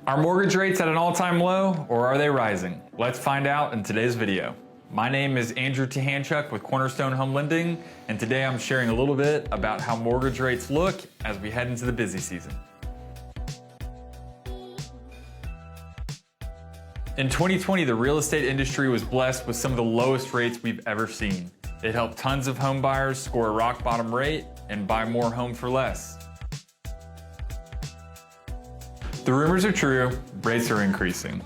Are mortgage rates at an all-time low, or are they rising? Let's find out in today's video. My name is Andrew Tahanchuk with Cornerstone Home Lending, and today I'm sharing a little bit about how mortgage rates look as we head into the busy season. In 2020, the real estate industry was blessed with some of the lowest rates we've ever seen. It helped tons of home buyers score a rock bottom rate and buy more home for less. The rumors are true, rates are increasing.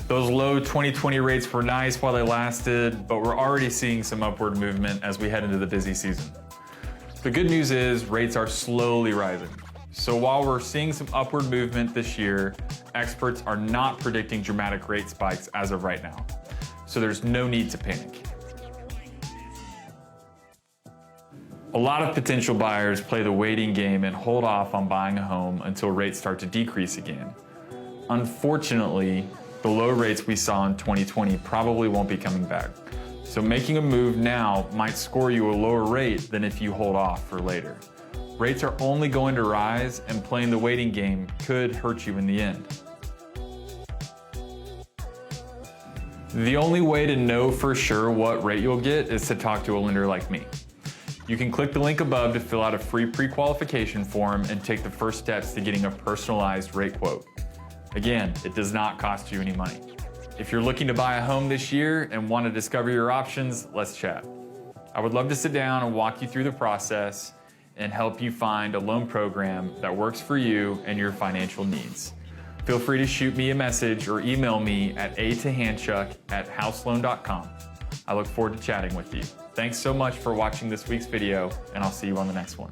Those low 2020 rates were nice while they lasted, but we're already seeing some upward movement as we head into the busy season. The good news is rates are slowly rising. So while we're seeing some upward movement this year, experts are not predicting dramatic rate spikes as of right now. So there's no need to panic. A lot of potential buyers play the waiting game and hold off on buying a home until rates start to decrease again. Unfortunately, the low rates we saw in 2020 probably won't be coming back. So making a move now might score you a lower rate than if you hold off for later. Rates are only going to rise, and playing the waiting game could hurt you in the end. The only way to know for sure what rate you'll get is to talk to a lender like me. You can click the link above to fill out a free pre-qualification form and take the first steps to getting a personalized rate quote. Again, it does not cost you any money. If you're looking to buy a home this year and want to discover your options, let's chat. I would love to sit down and walk you through the process and help you find a loan program that works for you and your financial needs. Feel free to shoot me a message or email me at atahanchuk@houseloan.com. I look forward to chatting with you. Thanks so much for watching this week's video, and I'll see you on the next one.